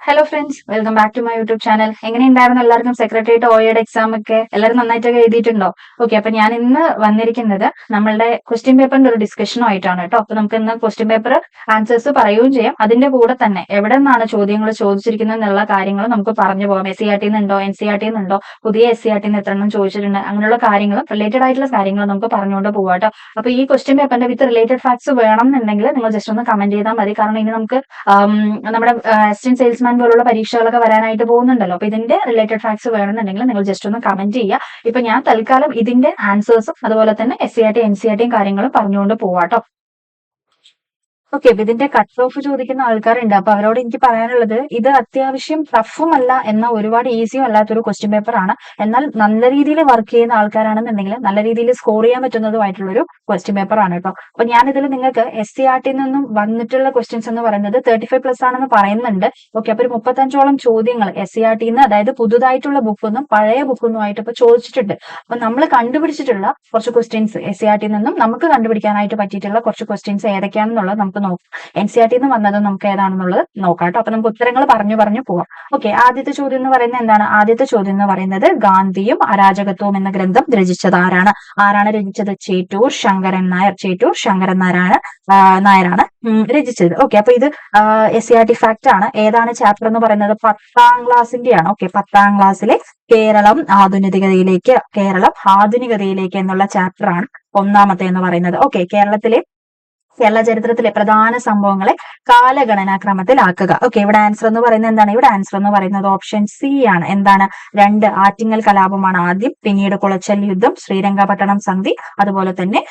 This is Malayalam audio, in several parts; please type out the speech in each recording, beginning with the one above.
Hello friends, welcome back to my YouTube channel. എങ്ങനെയുണ്ടായിരുന്നു എല്ലാവർക്കും സെക്രട്ടേറിയറ്റ് OAയുടെ എക്സാം ഒക്കെ? എല്ലാവരും നന്നായിട്ടൊക്കെ എഴുതിയിട്ടുണ്ടോ? ഓക്കെ, അപ്പൊ ഞാൻ ഇന്ന് വന്നിരിക്കുന്നത് നമ്മളുടെ ക്വസ്റ്റ്യൻ പേപ്പറിന്റെ ഒരു ഡിസ്കഷനും ആയിട്ടാണ് കേട്ടോ. അപ്പൊ നമുക്ക് ഇന്ന് ക്വസ്റ്റ്യൻ പേപ്പർ ആൻസേഴ്സ് പറയുകയും ചെയ്യാം. അതിന്റെ കൂടെ തന്നെ എവിടെ നിന്നാണ് ചോദ്യങ്ങൾ ചോദിച്ചിരിക്കുന്നത് എന്നുള്ള കാര്യങ്ങൾ നമുക്ക് പറഞ്ഞു പോകാം. SCERT നിന്നുണ്ടോ, NCERT നിന്നുണ്ടോ, പുതിയ SCERT നിന്ന് എത്ര എണ്ണം ചോദിച്ചിട്ടുണ്ട്, അങ്ങനെയുള്ള കാര്യങ്ങളും റിലേറ്റഡ് ആയിട്ടുള്ള കാര്യങ്ങൾ നമുക്ക് പറഞ്ഞുകൊണ്ട് പോകാം കേട്ടോ. അപ്പൊ ഈ ക്വസ്റ്റ്യൻ പേപ്പറിന്റെ വിത്ത് റിലേറ്റഡ് ഫാക്ട്സ് വേണം എന്നുണ്ടെങ്കിൽ നിങ്ങൾ ജസ്റ്റ് ഒന്ന് കമന്റ് ചെയ്താൽ മതി. കാരണം ഇനി നമുക്ക് നമ്മുടെ അസിസ്റ്റന്റ് സെയിൽസ്മാൻ പോലുള്ള പരീക്ഷകളൊക്കെ വരാനായിട്ട് പോകുന്നുണ്ടല്ലോ. അപ്പൊ ഇതിന്റെ റിലേറ്റഡ് ഫാക്ട്സ് വേണമെന്നുണ്ടെങ്കിൽ നിങ്ങൾ ജസ്റ്റ് ഒന്ന് കമന്റ് ചെയ്യുക. ഇപ്പൊ ഞാൻ തൽക്കാലം ഇതിന്റെ ആൻസേഴ്സും അതുപോലെ തന്നെ SCERT NCERT കാര്യങ്ങളും പറഞ്ഞുകൊണ്ട് പോവാട്ടോ. ഓക്കെ, അപ്പൊ ഇതിന്റെ കട്ട് ഓഫ് ചോദിക്കുന്ന ആൾക്കാരുണ്ട്. അപ്പൊ അവരോട് എനിക്ക് പറയാനുള്ളത്, ഇത് അത്യാവശ്യം ടഫും അല്ല എന്നാൽ ഒരുപാട് ഈസിയും അല്ലാത്തൊരു ക്വസ്റ്റ്യൻ പേപ്പർ ആണ്. എന്നാൽ നല്ല രീതിയിൽ വർക്ക് ചെയ്യുന്ന ആൾക്കാരാണെന്നുണ്ടെങ്കിൽ നല്ല രീതിയിൽ സ്കോർ ചെയ്യാൻ പറ്റുന്നതുമായിട്ടുള്ള ഒരു ക്വസ്റ്റ്യൻ പേപ്പർ ആണ് കേട്ടോ. അപ്പൊ ഞാൻ ഇതിൽ നിങ്ങൾക്ക് SCERT നിന്നും വന്നിട്ടുള്ള ക്വസ്റ്റ്യൻസ് എന്ന് പറയുന്നത് 35+ ആണെന്ന് പറയുന്നുണ്ട്. ഓക്കെ, അപ്പൊ ഒരു 35ഓളം ചോദ്യങ്ങൾ SCERT നിന്ന്, അതായത് പുതുതായിട്ടുള്ള ബുക്കൊന്നും പഴയ ബുക്കൊന്നുമായിട്ട് ഇപ്പൊ ചോദിച്ചിട്ടുണ്ട്. അപ്പൊ നമ്മൾ കണ്ടുപിടിച്ചിട്ടുള്ള കുറച്ച് ക്വസ്റ്റ്യൻസ് SCERT നിന്നും നമുക്ക് കണ്ടുപിടിക്കാനായിട്ട് പറ്റിയിട്ടുള്ള കുറച്ച് ക്വസ്റ്റ്യൻസ് ഏതൊക്കെയാണെന്നുള്ളത് നമുക്ക് നോക്കാം. NCERT നിന്ന് വന്നത് നമുക്ക് ഏതാണെന്നുള്ളത് നോക്കാം കേട്ടോ. അപ്പൊ നമുക്ക് ഉത്തരങ്ങൾ പറഞ്ഞു പോവാം. ഓക്കെ, ആദ്യത്തെ ചോദ്യം എന്ന് പറയുന്നത് എന്താണ്? ആദ്യത്തെ ചോദ്യം എന്ന് പറയുന്നത് ഗാന്ധിയും അരാജകത്വവും എന്ന ഗ്രന്ഥം രചിച്ചത് ആരാണ് രചിച്ചത്? ചേറ്റൂർ ശങ്കരൻ നായർ. ചേറ്റൂർ ശങ്കരൻ നായരാണ് രചിച്ചത്. ഓക്കെ, അപ്പൊ ഇത് SCERT ഫാക്ട് ആണ്. ഏതാണ് ചാപ്റ്റർ എന്ന് പറയുന്നത്? 10ാം ക്ലാസ്സിന്റെയാണ്. ഓക്കെ, 10ാം ക്ലാസ്സിലെ കേരളം ആധുനികതയിലേക്ക് എന്നുള്ള ചാപ്റ്റർ ആണ് ഒന്നാമത്തെ എന്ന് പറയുന്നത്. ഓക്കെ, കേരള ചരിത്രത്തിലെ പ്രധാന സംഭവങ്ങളെ കാലഗണനാക്രമത്തിലാക്കുക. ഓക്കെ, ഇവിടെ ആൻസർ എന്ന് പറയുന്നത് എന്താണ്? ഇവിടെ ആൻസർ എന്ന് പറയുന്നത് ഓപ്ഷൻ സി ആണ്. എന്താണ്? 2 ആറ്റിങ്ങൽ കലാപമാണ് ആദ്യം, പിന്നീട് കുളച്ചൽ യുദ്ധം, ശ്രീരംഗപട്ടണം സന്ധി, അതുപോലെ തന്നെ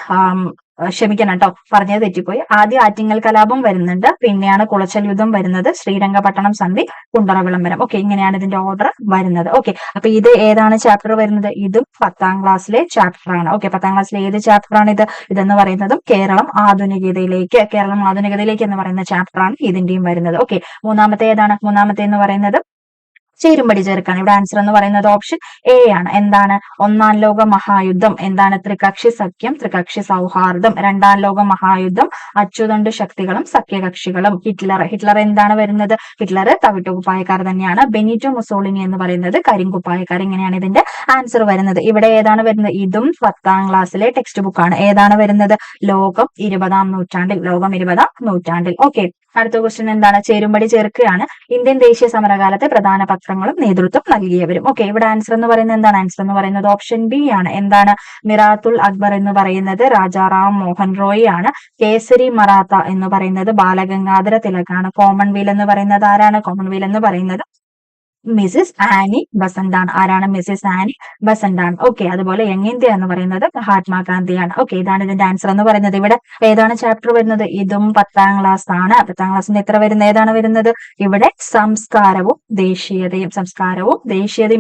ക്ഷമിക്കണം കേട്ടോ, പറഞ്ഞത് തെറ്റിപ്പോയി. ആദ്യം ആറ്റിങ്ങൽ കലാപം വരുന്നുണ്ട്, പിന്നെയാണ് കുളച്ചൽ യുദ്ധം വരുന്നത്, ശ്രീരംഗപട്ടണം സന്ധി, കുണ്ടറ വിളംബരം. ഓക്കെ, ഇങ്ങനെയാണ് ഇതിന്റെ ഓർഡർ വരുന്നത്. ഓക്കെ, അപ്പൊ ഇത് ഏതാണ് ചാപ്റ്റർ വരുന്നത്? ഇതും 10ാം ക്ലാസ്സിലെ ചാപ്റ്റർ ആണ്. ഓക്കെ, 10ാം ക്ലാസ്സിലെ ഏത് ചാപ്റ്റർ ആണ് ഇത്? ഇതെന്ന് പറയുന്നതും കേരളം ആധുനികതയിലേക്ക് എന്ന് പറയുന്ന ചാപ്റ്റർ ആണ് ഇതിന്റെയും വരുന്നത്. ഓക്കെ, മൂന്നാമത്തെ ഏതാണ്? മൂന്നാമത്തെ എന്ന് പറയുന്നത് ചേരുംപടി ചേർക്കാണ്. ഇവിടെ ആൻസർ എന്ന് പറയുന്നത് ഓപ്ഷൻ എ ആണ്. എന്താണ്? 1ാം ലോക മഹായുദ്ധം. എന്താണ്? ത്രികക്ഷി സഖ്യം, ത്രികക്ഷി സൗഹാർദ്ദം. 2ാം ലോക മഹായുദ്ധം, അച്ചുതണ്ട് ശക്തികളും സഖ്യകക്ഷികളും. ഹിറ്റ്ലർ എന്താണ് വരുന്നത്? ഹിറ്റ്ലർ തവിട്ടുകുപ്പായക്കാർ തന്നെയാണ്. ബെനിറ്റോ മുസോളിനി എന്ന് പറയുന്നത് കരിങ്കുപ്പായക്കാർ. ഇങ്ങനെയാണ് ഇതിന്റെ ആൻസർ വരുന്നത്. ഇവിടെ ഏതാണ് വരുന്നത്? ഇതും 10ാം ക്ലാസ്സിലെ ടെക്സ്റ്റ് ബുക്കാണ്. ഏതാണ് വരുന്നത്? ലോകം 20ാം നൂറ്റാണ്ടിൽ. ഓക്കെ, അടുത്ത ക്വസ്റ്റ്യൻ എന്താണ്? ചേരുംപടി ചേർക്കുകയാണ്. ഇന്ത്യൻ ദേശീയ സമരകാലത്തെ പ്രധാന പത്രങ്ങളും നേതൃത്വം നൽകിയവരും. ഓക്കെ, ഇവിടെ ആൻസർ എന്ന് പറയുന്നത് എന്താണ്? ആൻസർ എന്ന് പറയുന്നത് ഓപ്ഷൻ ബി ആണ്. എന്താണ്? മിറാത്തുൽ അക്ബർ എന്ന് പറയുന്നത് രാജാറാം മോഹൻ റോയ് ആണ്. കേസരി മറാത്ത എന്ന് പറയുന്നത് ബാലഗംഗാധര തിലകാണ്. കോമൺവെൽത്ത് എന്ന് പറയുന്നത് ആരാണ്? കോമൺവെൽത്ത് എന്ന് പറയുന്നത് മിസിസ് ആനി ബസന്താണ്. ആരാണ്? മിസിസ് ആനി ബസന്താണ്. ഓക്കെ, അതുപോലെ യങ് ഇന്ത്യ എന്ന് പറയുന്നത് മഹാത്മാഗാന്ധിയാണ്. ഓക്കെ, ഇതാണ് ഇതിന്റെ ആൻസർ എന്ന് പറയുന്നത്. ഇവിടെ ഏതാണ് ചാപ്റ്റർ വരുന്നത്? ഇതും 10ാം ക്ലാസ് ആണ്. 10ാം ക്ലാസ്സിന്റെ എത്ര വരുന്നത്? ഏതാണ് വരുന്നത്? ഇവിടെ സംസ്കാരവും ദേശീയതയും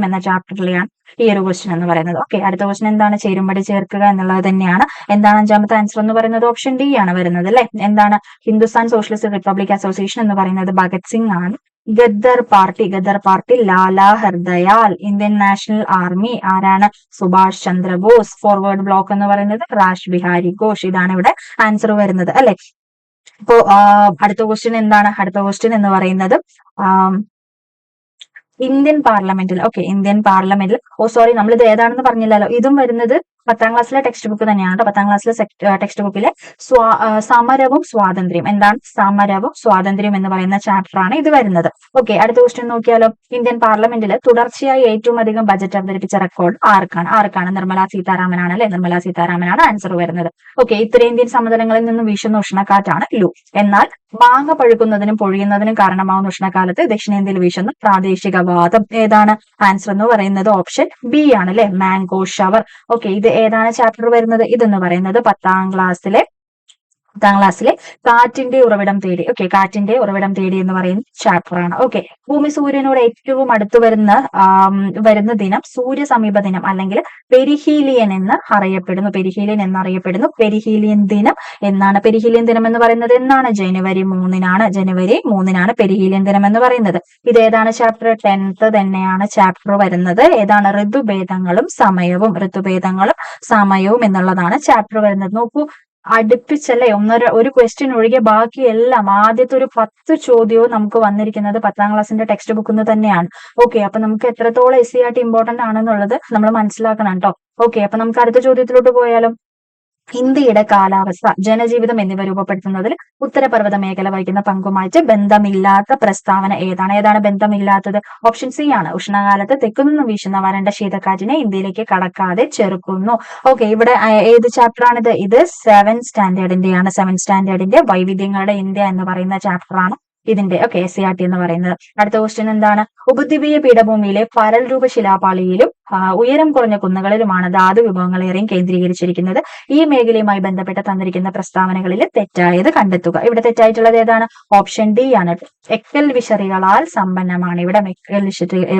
എന്ന ചാപ്റ്ററിലെയാണ് ഈ ഒരു ക്വസ്റ്റ്യൻ എന്ന് പറയുന്നത്. ഓക്കെ, അടുത്ത ക്വസ്റ്റ്യൻ എന്താണ്? ചേരുംപടി ചേർക്കുക എന്നുള്ളത് തന്നെയാണ്. എന്താണ് അഞ്ചാമത്തെ ആൻസർ എന്ന് പറയുന്നത്? ഓപ്ഷൻ ഡി ആണ് വരുന്നത് അല്ലെ. എന്താണ്? ഹിന്ദുസ്ഥാൻ സോഷ്യലിസ്റ്റ് റിപ്പബ്ലിക് അസോസിയേഷൻ എന്ന് പറയുന്നത് ഭഗത് സിംഗ് ആണ്. ഗദ്ദർ പാർട്ടി ലാലാ ഹർദയാൽ. ഇന്ത്യൻ നാഷണൽ ആർമി ആരാണ്? സുഭാഷ് ചന്ദ്രബോസ്. ഫോർവേഡ് ബ്ലോക്ക് എന്ന് പറയുന്നത് റാഷ് ബിഹാരി ഘോഷ്. ഇതാണ് ഇവിടെ ആൻസർ വരുന്നത് അല്ലെ. ഇപ്പോ അടുത്ത ക്വസ്റ്റ്യൻ എന്താണ്? അടുത്ത ക്വസ്റ്റ്യൻ എന്ന് പറയുന്നത് ഇന്ത്യൻ പാർലമെന്റിൽ നമ്മൾ ഇത് ഏതാണെന്ന് പറഞ്ഞില്ലല്ലോ. ഇതും വരുന്നത് 10ാം ക്ലാസ്സിലെ ടെക്സ്റ്റ് ബുക്ക് തന്നെയാണ് കേട്ടോ. 10ാം ക്ലാസ്സിലെ ടെക്സ്റ്റ് ബുക്കിലെ സമരവും സ്വാതന്ത്ര്യം. എന്താണ്? സമരവും സ്വാതന്ത്ര്യം എന്ന് പറയുന്ന ചാപ്റ്റർ ആണ് ഇത് വരുന്നത്. ഓക്കെ, അടുത്ത ക്വസ്റ്റ്യൻ നോക്കിയാലോ. ഇന്ത്യൻ പാർലമെന്റിൽ തുടർച്ചയായി ഏറ്റവും അധികം ബജറ്റ് അവതരിപ്പിച്ച റെക്കോർഡ് ആർക്കാണ്? നിർമ്മലാ സീതാരാമനാണ് അല്ലെ. നിർമ്മലാ സീതാരാമനാണ് ആൻസർ വരുന്നത്. ഓക്കെ, ഉത്തരേന്ത്യൻ സമതലങ്ങളിൽ നിന്നും വീശുന്ന ഉഷ്ണക്കാറ്റാണ് ലു. എന്നാൽ മാങ്ങ പഴുക്കുന്നതിനും പൊഴിയുന്നതിനും കാരണമാവുന്ന ഉഷ്ണകാലത്ത് ദക്ഷിണേന്ത്യയിൽ വീശുന്ന പ്രാദേശിക വാദം ഏതാണ്? ആൻസർ എന്ന് പറയുന്നത് ഓപ്ഷൻ ബി ആണ് അല്ലെ, മാംഗോ ഷവർ. ഓക്കെ, ഇത് ഏതാണ് ചാപ്റ്റർ വരുന്നത്? ഇതെന്ന് പറയുന്നത് 10ാം ക്ലാസ്സിലെ കാറ്റിന്റെ ഉറവിടം തേടി. ഓക്കെ, കാറ്റിന്റെ ഉറവിടം തേടി എന്ന് പറയുന്ന ചാപ്റ്റർ ആണ്. ഓക്കെ, ഭൂമി സൂര്യനോട് ഏറ്റവും അടുത്ത് വരുന്ന ദിനം സൂര്യ സമീപ ദിനം അല്ലെങ്കിൽ പെരിഹീലിയൻ എന്നറിയപ്പെടുന്നു. പെരിഹീലിയൻ ദിനം എന്നാണ്. പെരിഹീലിയൻ ദിനം എന്ന് പറയുന്നത് എന്നാണ്? ജനുവരി 3-നാണ് പെരിഹീലിയൻ ദിനം എന്ന് പറയുന്നത്. ഇത് ഏതാണ് ചാപ്റ്റർ? 10th തന്നെയാണ് ചാപ്റ്റർ വരുന്നത്. ഏതാണ്? ഋതുഭേദങ്ങളും സമയവും എന്നുള്ളതാണ് ചാപ്റ്റർ വരുന്നത്. നോക്കൂ, അടുപ്പിച്ചല്ലേ ഒരു ക്വസ്റ്റ്യൻ ഒഴികെ ബാക്കി എല്ലാം ആദ്യത്തെ ഒരു 10 ചോദ്യവും നമുക്ക് വന്നിരിക്കുന്നത് 10ാം ക്ലാസ്സിന്റെ ടെക്സ്റ്റ് ബുക്കിൽ നിന്ന് തന്നെയാണ്. ഓക്കെ, അപ്പൊ നമുക്ക് എത്രത്തോളം SCERT ഇമ്പോർട്ടന്റ് ആണെന്നുള്ളത് നമ്മൾ മനസ്സിലാക്കണം കേട്ടോ. ഓക്കെ, അപ്പൊ നമുക്ക് അടുത്ത ചോദ്യത്തിലോട്ട് പോയാലോ. ഇന്ത്യയുടെ കാലാവസ്ഥ, ജനജീവിതം എന്നിവ രൂപപ്പെടുത്തുന്നതിൽ ഉത്തരപർവ്വത മേഖല വഹിക്കുന്ന പങ്കുമായിട്ട് ബന്ധമില്ലാത്ത പ്രസ്താവന ഏതാണ്? ഏതാണ് ബന്ധമില്ലാത്തത്? ഓപ്ഷൻ സി ആണ്. ഉഷ്ണകാലത്ത് തെക്കുനിന്ന് വീശുന്ന വരണ്ട ശീതക്കാറ്റിനെ ഇന്ത്യയിലേക്ക് കടക്കാതെ ചെറുക്കുന്നു. ഓക്കെ, ഇവിടെ ഏത് ചാപ്റ്റർ ആണിത്? ഇത് 7th സ്റ്റാൻഡേർഡിന്റെയാണ്. 7th സ്റ്റാൻഡേർഡിന്റെ വൈവിധ്യങ്ങളുടെ ഇന്ത്യ എന്ന് പറയുന്ന ചാപ്റ്റർ ആണ് ഇതിന്റെ. ഓക്കെ, SCERT എന്ന് പറയുന്നത്. അടുത്ത ക്വസ്റ്റ്യൻ എന്താണ്? ഉപദ്വീപീയ പീഠഭൂമിയിലെ പരൽ രൂപ ശിലാപാളിയിലും ഉയരം കുറഞ്ഞ കുന്നുകളിലുമാണ് ധാതു വിഭവങ്ങളേറെയും കേന്ദ്രീകരിച്ചിരിക്കുന്നത്. ഈ മേഖലയുമായി ബന്ധപ്പെട്ട് തന്നിരിക്കുന്ന പ്രസ്താവനകളിൽ തെറ്റായത് കണ്ടെത്തുക. ഇവിടെ തെറ്റായിട്ടുള്ളത് ഏതാണ്? ഓപ്ഷൻ ഡി ആണ്. എക്കൽ വിശറികളാൽ സമ്പന്നമാണ് ഇവിടം. എക്കൽ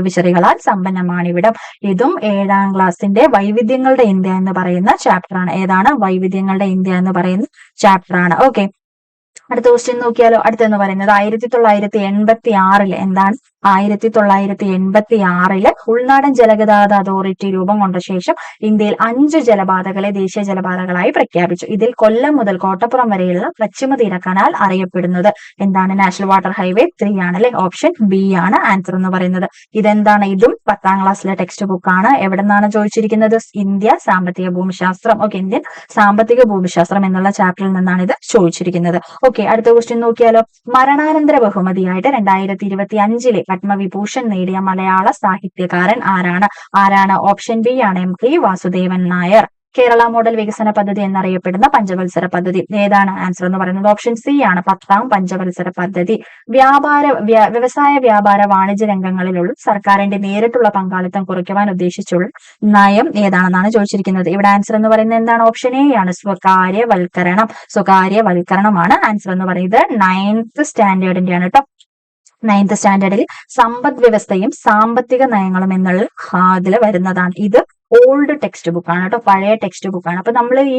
വിശറികളാൽ സമ്പന്നമാണ് ഇവിടം. ഇതും 7ാം ക്ലാസ്സിന്റെ വൈവിധ്യങ്ങളുടെ ഇന്ത്യ എന്ന് പറയുന്ന ചാപ്റ്റർ ആണ്. ഏതാണ്? വൈവിധ്യങ്ങളുടെ ഇന്ത്യ എന്ന് പറയുന്ന ചാപ്റ്റർ ആണ്. ഓക്കെ, അടുത്ത ക്വസ്റ്റ്യൻ നോക്കിയാലോ. അടുത്തെന്ന് പറയുന്നത് 1986 എന്താണ്? 1986 ഉൾനാടൻ ജലഗതാഗത അതോറിറ്റി രൂപം കൊണ്ട ശേഷം ഇന്ത്യയിൽ 5 ജലപാതകളെ ദേശീയ ജലപാതകളായി പ്രഖ്യാപിച്ചു. ഇതിൽ കൊല്ലം മുതൽ കോട്ടപ്പുറം വരെയുള്ള പശ്ചിമ തീര കനാൽ അറിയപ്പെടുന്നത് എന്താണ്? നാഷണൽ വാട്ടർ ഹൈവേ 3 ആണ് അല്ലെ. ഓപ്ഷൻ ബി ആണ് ആൻസർ എന്ന് പറയുന്നത്. ഇതെന്താണ്? ഇതും 10ാം ക്ലാസ്സിലെ ടെക്സ്റ്റ് ബുക്ക് ആണ്. എവിടെ നിന്നാണ് ചോദിച്ചിരിക്കുന്നത്? ഇന്ത്യ സാമ്പത്തിക ഭൂമിശാസ്ത്രം. ഓക്കെ, ഇന്ത്യൻ സാമ്പത്തിക ഭൂമിശാസ്ത്രം എന്നുള്ള ചാപ്റ്ററിൽ നിന്നാണ് ഇത് ചോദിച്ചിരിക്കുന്നത്. ഓക്കെ, അടുത്ത ക്വസ്റ്റ്യൻ നോക്കിയാലോ. മരണാനന്തര ബഹുമതിയായിട്ട് 2025 പത്മവിഭൂഷൺ നേടിയ മലയാള സാഹിത്യകാരൻ ആരാണ്? ഓപ്ഷൻ ബി ആണ്. MK വാസുദേവൻ നായർ. കേരള മോഡൽ വികസന പദ്ധതി എന്നറിയപ്പെടുന്ന പഞ്ചവത്സര പദ്ധതി ഏതാണ്? ആൻസർ എന്ന് പറയുന്നത് ഓപ്ഷൻ സി ആണ്. 10ാം പഞ്ചവത്സര പദ്ധതി. വ്യവസായ വ്യാപാര വാണിജ്യ രംഗങ്ങളിലുള്ള സർക്കാരിന്റെ നേരിട്ടുള്ള പങ്കാളിത്തം കുറയ്ക്കുവാൻ ഉദ്ദേശിച്ചുള്ള നയം ഏതാണെന്നാണ് ചോദിച്ചിരിക്കുന്നത്. ഇവിടെ ആൻസർ എന്ന് പറയുന്നത് എന്താണ്? ഓപ്ഷൻ എ ആണ്. സ്വകാര്യവൽക്കരണമാണ് ആൻസർ എന്ന് പറയുന്നത്. 9th സ്റ്റാൻഡേർഡിന്റെ ആണ് കേട്ടോ. 9th സ്റ്റാൻഡേർഡിൽ സമ്പദ് വ്യവസ്ഥയും സാമ്പത്തിക നയങ്ങളും എന്നുള്ള അതിൽ വരുന്നതാണ്. ഇത് ഓൾഡ് ടെക്സ്റ്റ് ബുക്ക് ആണ് കേട്ടോ. പഴയ ടെക്സ്റ്റ് ബുക്ക് ആണ്. അപ്പൊ നമ്മൾ ഈ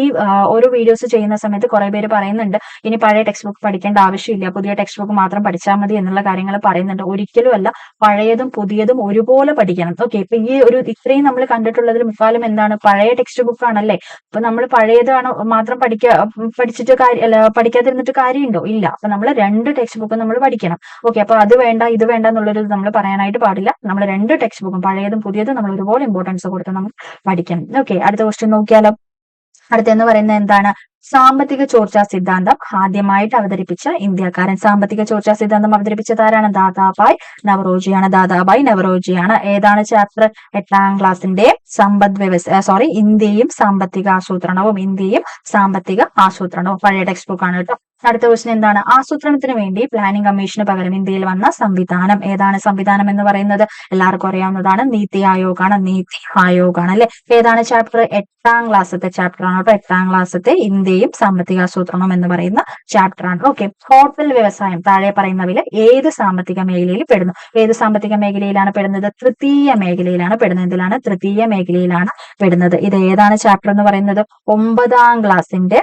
ഓരോ വീഡിയോസ് ചെയ്യുന്ന സമയത്ത് കുറെ പേര് പറയുന്നുണ്ട് ഇനി പഴയ ടെക്സ്റ്റ് ബുക്ക് പഠിക്കേണ്ട ആവശ്യമില്ല, പുതിയ ടെക്സ്റ്റ് ബുക്ക് മാത്രം പഠിച്ചാൽ മതി എന്നുള്ള കാര്യങ്ങൾ പറയുന്നുണ്ട്. ഒരിക്കലും അല്ല, പഴയതും പുതിയതും ഒരുപോലെ പഠിക്കണം. ഓക്കെ, ഇപ്പൊ ഈ ഇത്രയും നമ്മൾ കണ്ടിട്ടുള്ളതിൽ മുക്കാലും എന്താണ്? പഴയ ടെക്സ്റ്റ് ബുക്ക് ആണല്ലേ. അപ്പൊ നമ്മൾ പഴയതാണ് മാത്രം പഠിച്ചിട്ട് പഠിക്കാതിരുന്നിട്ട് കാര്യമുണ്ടോ? ഇല്ല. അപ്പൊ നമ്മൾ 2 ടെക്സ്റ്റ് ബുക്കും നമ്മൾ പഠിക്കണം. ഓക്കെ, അപ്പൊ അത് വേണ്ട ഇത് വേണ്ട എന്നുള്ളൊരു നമ്മൾ പറയാനായിട്ട് പാടില്ല. നമ്മൾ 2 ടെക്സ്റ്റ് ബുക്കും പഴയതും പുതിയതും നമ്മൾ ഒരുപോലെ ഇമ്പോർട്ടൻസ് കൊടുത്ത് നമ്മൾ പഠിക്കണം. ഓക്കെ, അടുത്ത ക്വസ്റ്റ്യൻ നോക്കിയാലോ. അടുത്തെന്ന് പറയുന്നത് എന്താണ്? സാമ്പത്തിക ചോർച്ചാ സിദ്ധാന്തം ആദ്യമായിട്ട് അവതരിപ്പിച്ച ഇന്ത്യക്കാരൻ. സാമ്പത്തിക ചോർച്ചാ സിദ്ധാന്തം അവതരിപ്പിച്ചത് ആരാണ്? ദാദാഭായ് നവറോജിയാണ്. ഏതാണ് ചാപ്റ്റർ? 8ാം ക്ലാസ്സിന്റെ ഇന്ത്യയും സാമ്പത്തിക ആസൂത്രണവും പഴയ ടെക്സ്റ്റ് ബുക്ക് ആണ് കേട്ടോ. അടുത്ത ക്വസ്റ്റ്യൻ എന്താണ്? ആസൂത്രണത്തിന് വേണ്ടി പ്ലാനിംഗ് കമ്മീഷന് പകരം ഇന്ത്യയിൽ വന്ന സംവിധാനം ഏതാണ്? സംവിധാനം എന്ന് പറയുന്നത് എല്ലാവർക്കും അറിയാവുന്നതാണ്. നീതി ആയോഗ് ആണ് അല്ലെ. ഏതാണ് ചാപ്റ്റർ? 8ാം ക്ലാസ്സത്തെ ചാപ്റ്റർ ആണ് കേട്ടോ. 8ാം ക്ലാസ്സത്തെ ഇന്ത്യയും സാമ്പത്തിക ആസൂത്രണം എന്ന് പറയുന്ന ചാപ്റ്റർ ആണ്. ഓക്കെ, ഹോട്ടൽ വ്യവസായം താഴെ പറയുന്നവയിൽ ഏത് സാമ്പത്തിക മേഖലയിൽ പെടുന്നു? ഏത് സാമ്പത്തിക മേഖലയിലാണ് പെടുന്നത്? തൃതീയ മേഖലയിലാണ് പെടുന്നത്. ഇതിലാണ് തൃതീയ മേഖലയിലാണ് പെടുന്നത്. ഇത് ഏതാണ് ചാപ്റ്റർ എന്ന് പറയുന്നത്? 9ാം ക്ലാസ്സിന്റെ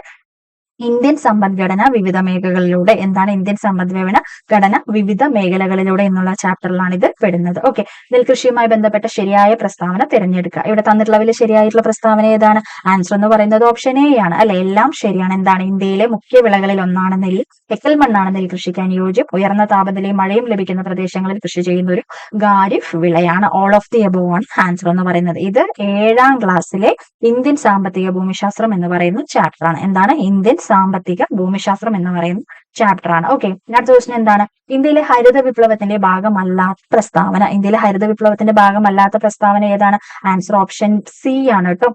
ഇന്ത്യൻ സമ്പദ്ഘടന വിവിധ മേഖലകളിലൂടെ. എന്താണ് ഇന്ത്യൻ സമ്പദ്ഘടന വിവിധ മേഖലകളിലൂടെ എന്നുള്ള ചാപ്റ്ററിലാണ് ഇത് പെടുന്നത്. ഓക്കെ, നെൽകൃഷിയുമായി ബന്ധപ്പെട്ട ശരിയായ പ്രസ്താവന തിരഞ്ഞെടുക്കുക. ഇവിടെ തന്നിട്ടുള്ളതിൽ ശരിയായിട്ടുള്ള പ്രസ്താവന ഏതാണ്? ആൻസർ എന്ന് പറയുന്നത് ഓപ്ഷൻ എ ആണ് അല്ലെ. എല്ലാം ശരിയാണ്. എന്താണ്? ഇന്ത്യയിലെ മുഖ്യ വിളകളിൽ ഒന്നാണ് നെല്ല്. എക്കൽ മണ്ണാണ് നെൽകൃഷിക്ക് അനുയോജ്യം. ഉയർന്ന താപനിലയും മഴയും ലഭിക്കുന്ന പ്രദേശങ്ങളിൽ കൃഷി ചെയ്യുന്ന ഒരു ഖാരിഫ് വിളയാണ്. ഓൾ ഓഫ് ദി എബോവ് ആണ് ആൻസർ എന്ന് പറയുന്നത്. ഇത് 7ാം ക്ലാസ്സിലെ ഇന്ത്യൻ സാമ്പത്തിക ഭൂമിശാസ്ത്രം എന്ന് പറയുന്ന ചാപ്റ്റർ ആണ്. എന്താണ്? ഇന്ത്യൻ സാമ്പത്തിക ഭൂമിശാസ്ത്രം എന്ന് പറയുന്ന ചാപ്റ്റർ ആണ്. ഓക്കെ, അടുത്ത ക്വസ്റ്റ്യൻ എന്താണ്? ഇന്ത്യയിലെ ഹരിത വിപ്ലവത്തിന്റെ ഭാഗമല്ലാത്ത പ്രസ്താവന. ഇന്ത്യയിലെ ഹരിത വിപ്ലവത്തിന്റെ ഭാഗമല്ലാത്ത പ്രസ്താവന ഏതാണ്? ആൻസർ ഓപ്ഷൻ സി ആണ് കേട്ടോ.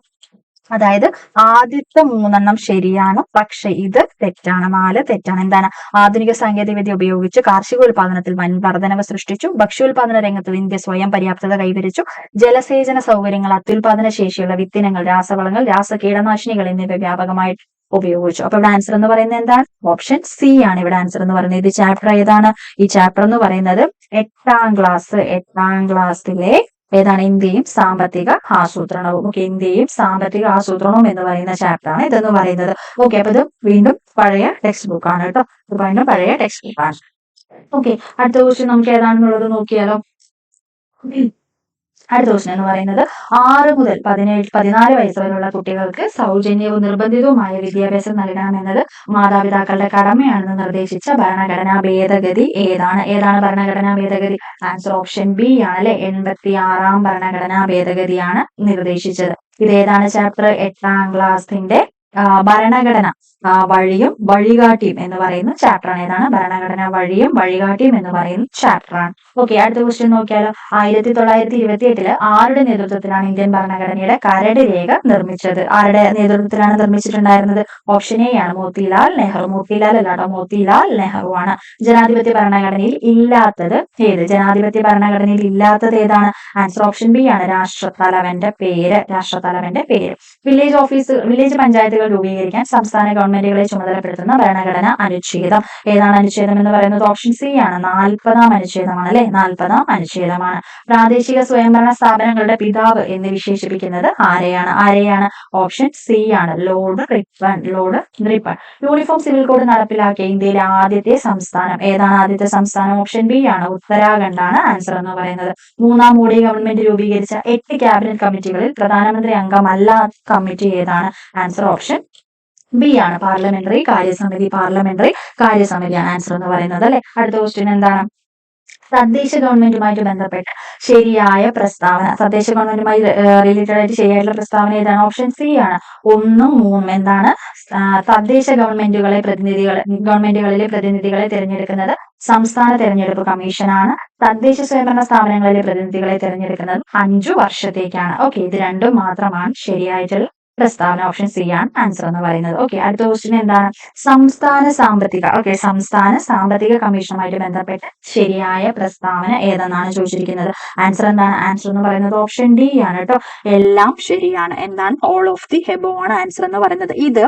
അതായത് ആദ്യത്തെ 3 ശരിയാണ്, പക്ഷെ ഇത് തെറ്റാണ്. 4 തെറ്റാണ്. എന്താണ്? ആധുനിക സാങ്കേതിക വിദ്യ ഉപയോഗിച്ച് കാർഷികോൽപാദനത്തിൽ വൻ വർധനവ് സൃഷ്ടിച്ചു. ഭക്ഷ്യോൽപാദന രംഗത്ത് ഇന്ത്യ സ്വയം പര്യാപ്തത കൈവരിച്ചു. ജലസേചന സൗകര്യങ്ങൾ, അത്യുൽപാദന ശേഷിയുള്ള വിത്തിനങ്ങൾ, രാസവളങ്ങൾ, രാസകീടനാശിനികൾ എന്നിവ വ്യാപകമായിട്ട് ഉപയോഗിച്ചു. അപ്പൊ ഇവിടെ ആൻസർ എന്ന് പറയുന്നത് എന്താണ്? ഓപ്ഷൻ സി ആണ് ഇവിടെ ആൻസർ എന്ന് പറയുന്നത്. ഇത് ചാപ്റ്റർ ഏതാണ്? ഈ ചാപ്റ്റർ എന്ന് പറയുന്നത് 8ാം ക്ലാസ്സിലെ ഏതാണ്? ഇന്ത്യയും സാമ്പത്തിക ആസൂത്രണവും. ഓക്കെ, ഇന്ത്യയും സാമ്പത്തിക ആസൂത്രണവും എന്ന് പറയുന്ന ചാപ്റ്റർ ആണ് ഇതെന്ന് പറയുന്നത്. ഓക്കെ, അപ്പൊ ഇത് വീണ്ടും പഴയ ടെക്സ്റ്റ് ബുക്ക് ആണ് കേട്ടോ. ഇത് വീണ്ടും പഴയ ടെക്സ്റ്റ് ബുക്ക് ആണ്. ഓക്കെ, അടുത്ത ക്വസ്റ്റ്യൻ നമുക്ക് ഏതാണെന്നുള്ളത് നോക്കിയാലോ. അടുത്ത ക്വസ്റ്റൻ എന്ന് പറയുന്നത് 6 മുതൽ 14 വയസ്സ് വരെയുള്ള കുട്ടികൾക്ക് സൗജന്യവും നിർബന്ധിതവുമായ വിദ്യാഭ്യാസം നൽകണമെന്നത് മാതാപിതാക്കളുടെ കടമയാണെന്ന് നിർദ്ദേശിച്ച ഭരണഘടനാ ഭേദഗതി ഏതാണ്? ഏതാണ് ഭരണഘടനാ ഭേദഗതി? ആൻസർ ഓപ്ഷൻ ബി ആണ് അല്ലെ. 86ാം ഭരണഘടനാ ഭേദഗതിയാണ് നിർദ്ദേശിച്ചത്. ഇത് ഏതാണ് ചാപ്റ്റർ? 8ാം ക്ലാസ്സിന്റെ ഭരണഘടന വഴിയും വഴികാട്ടിയും എന്ന് പറയുന്ന ചാപ്റ്റർ ആണ്. ഏതാണ്? ഭരണഘടന വഴിയും വഴികാട്ടിയും എന്ന് പറയുന്ന ചാപ്റ്റർ ആണ്. ഓക്കെ, അടുത്ത ക്വസ്റ്റ്യൻ നോക്കിയാലോ. 1928 ആരുടെ നേതൃത്വത്തിലാണ് ഇന്ത്യൻ ഭരണഘടനയുടെ കരട് രേഖ നിർമ്മിച്ചത്? ആരുടെ നേതൃത്വത്തിലാണ് നിർമ്മിച്ചിട്ടുണ്ടായിരുന്നത്? ഓപ്ഷൻ എ ആണ് മോത്തിലാൽ നെഹ്റു. മോത്തിലാൽ അല്ലാട്ടോ, മോത്തിലാൽ നെഹ്റു ആണ്. ജനാധിപത്യ ഭരണഘടനയിൽ ഇല്ലാത്തത് ഏത്? ജനാധിപത്യ ഭരണഘടനയിൽ ഇല്ലാത്തത് ഏതാണ്? ആൻസർ ഓപ്ഷൻ ബി ആണ് രാഷ്ട്രത്തലവന്റെ പേര്. രാഷ്ട്രത്തലവന്റെ പേര്. വില്ലേജ് പഞ്ചായത്തുകൾ രൂപീകരിക്കാൻ സംസ്ഥാന ഗവൺമെന്റുകളെ ചുമതലപ്പെടുത്തുന്ന ഭരണഘടന അനുച്ഛേദം ഏതാണ്? അനുച്ഛേദം എന്ന് പറയുന്നത് ഓപ്ഷൻ സി ആണ്. 40ാം അനുച്ഛേദമാണ് അല്ലെ. 40ാം അനുച്ഛേദമാണ്. പ്രാദേശിക സ്വയംഭരണ സ്ഥാപനങ്ങളുടെ പിതാവ് എന്ന് വിശേഷിപ്പിക്കുന്നത് ആരെയാണ്? ഓപ്ഷൻ സി ആണ്. Lord Ripon. Uniform civil code നടപ്പിലാക്കിയ ഇന്ത്യയിലെ ആദ്യത്തെ സംസ്ഥാനം ഏതാണ്? ആദ്യത്തെ സംസ്ഥാനം ഓപ്ഷൻ ബി ആണ്. ഉത്തരാഖണ്ഡ് ആണ് ആൻസർ എന്ന് പറയുന്നത്. 3ാം മോഡി ഗവൺമെന്റ് രൂപീകരിച്ച 8 ക്യാബിനറ്റ് കമ്മിറ്റികളിൽ പ്രധാനമന്ത്രി അംഗമല്ലാത്ത കമ്മിറ്റി ഏതാണ്? ആൻസർ ഓപ്ഷൻ ബി ആണ്. പാർലമെന്ററി കാര്യസമിതിയാണ് ആൻസർ എന്ന് പറയുന്നത് അല്ലെ. അടുത്ത ക്വസ്റ്റ്യൻ എന്താണ്? തദ്ദേശ ഗവൺമെന്റുമായിട്ട് ബന്ധപ്പെട്ട് ശരിയായ പ്രസ്താവന, തദ്ദേശ ഗവൺമെന്റുമായി റിലേറ്റഡ് ആയിട്ട് ശരിയായിട്ടുള്ള പ്രസ്താവന ഏതാണ്? ഓപ്ഷൻ സി ആണ്. 1ഉം 3ഉം. എന്താണ്? തദ്ദേശ ഗവൺമെന്റുകളിലെ പ്രതിനിധികളെ തിരഞ്ഞെടുക്കുന്നത് സംസ്ഥാന തെരഞ്ഞെടുപ്പ് കമ്മീഷനാണ്. തദ്ദേശ സ്വയംഭരണ സ്ഥാപനങ്ങളിലെ പ്രതിനിധികളെ തിരഞ്ഞെടുക്കുന്നത് 5 വർഷത്തേക്കാണ്. ഓക്കെ, ഇത് രണ്ടും മാത്രമാണ് ശരിയായിട്ടുള്ള പ്രസ്താവന. ഓപ്ഷൻ സി ആണ് ആൻസർ എന്ന് പറയുന്നത്. ഓക്കെ, അടുത്ത ക്വസ്റ്റ്യൻ എന്താണ്? സംസ്ഥാന സാമ്പത്തിക കമ്മീഷനുമായിട്ട് ബന്ധപ്പെട്ട് ശരിയായ പ്രസ്താവന ഏതെന്നാണ് ചോദിച്ചിരിക്കുന്നത്. ആൻസർ എന്താണ്? ആൻസർ എന്ന് പറയുന്നത് ഓപ്ഷൻ ഡി ആണ് കേട്ടോ. എല്ലാം ശരിയാണ്. എന്താണ്? ഓൾ ഓഫ് ദി എബോ ആണ് ആൻസർ എന്ന് പറയുന്നത്. ഇത്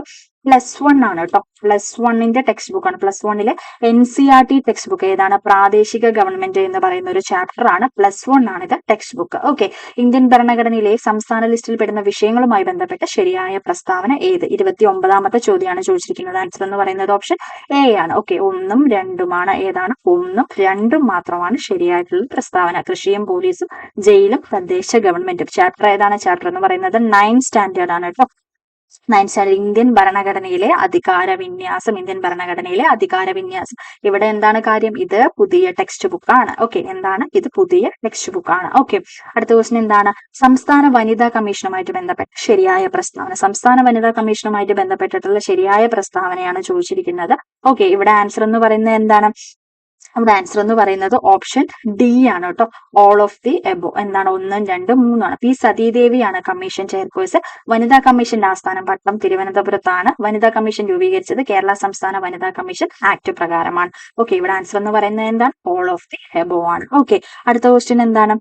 +1 ആണ് കേട്ടോ. +1ന്റെ ടെക്സ്റ്റ് ബുക്ക് ആണ്. +1ലെ NCERT ടെക്സ്റ്റ് ബുക്ക് ഏതാണ്? പ്രാദേശിക ഗവൺമെന്റ് എന്ന് പറയുന്ന ഒരു ചാപ്റ്റർ ആണ്. +1 ആണ് ഇത് ടെക്സ്റ്റ് ബുക്ക്. ഓക്കെ, ഇന്ത്യൻ ഭരണഘടനയിലെ സംസ്ഥാന ലിസ്റ്റിൽ പെടുന്ന വിഷയങ്ങളുമായി ബന്ധപ്പെട്ട ശരിയായ പ്രസ്താവന ഏത്? 29ാമത്തെ ചോദ്യമാണ് ചോദിച്ചിരിക്കുന്നത്. ആൻസർ എന്ന് പറയുന്നത് ഓപ്ഷൻ എ ആണ്. ഓക്കെ, 1ഉം 2ഉമാണ്. ഏതാണ്? 1ഉം 2ഉം മാത്രമാണ് ശരിയായിട്ടുള്ള പ്രസ്താവന. കൃഷിയും പോലീസും ജയിലും തദ്ദേശ ഗവൺമെന്റും. ചാപ്റ്റർ ഏതാണ്? ചാപ്റ്റർ എന്ന് പറയുന്നത് 9th സ്റ്റാൻഡേർഡ് ആണ് കേട്ടോ. 9th standard. ഇന്ത്യൻ ഭരണഘടനയിലെ അധികാര വിന്യാസം. ഇവിടെ എന്താണ് കാര്യം? ഇത് പുതിയ ടെക്സ്റ്റ് ബുക്ക് ആണ്. ഓക്കെ, എന്താണ്? ഇത് പുതിയ ടെക്സ്റ്റ് ബുക്ക് ആണ്. ഓക്കെ, അടുത്ത ക്വസ്റ്റ്യൻ എന്താണ്? സംസ്ഥാന വനിതാ കമ്മീഷനുമായിട്ട് ബന്ധപ്പെട്ട ശരിയായ പ്രസ്താവന. സംസ്ഥാന വനിതാ കമ്മീഷനുമായിട്ട് ബന്ധപ്പെട്ടിട്ടുള്ള ശരിയായ പ്രസ്താവനയാണ് ചോദിച്ചിരിക്കുന്നത്. ഓക്കെ, ഇവിടെ ആൻസർ എന്ന് പറയുന്നത് എന്താണ്? നമ്മുടെ ആൻസർ എന്ന് പറയുന്നത് ഓപ്ഷൻ ഡി ആണ് കേട്ടോ. All of the above. എന്താണ്? 1, 2, 3 ആണ്. പി സതീദേവിയാണ് കമ്മീഷൻ ചെയർപേഴ്സൺ. വനിതാ കമ്മീഷന്റെ ആസ്ഥാനം പട്ടം തിരുവനന്തപുരത്താണ്. വനിതാ കമ്മീഷൻ രൂപീകരിച്ചത് കേരള സംസ്ഥാന വനിതാ കമ്മീഷൻ ആക്ട് പ്രകാരമാണ്. ഓക്കെ, ഇവിടെ ആൻസർ എന്ന് പറയുന്നത് എന്താണ്? ഓൾ ഓഫ് ദി എബോ ആണ്. ഓക്കെ, അടുത്ത ക്വസ്റ്റ്യൻ എന്താണ്?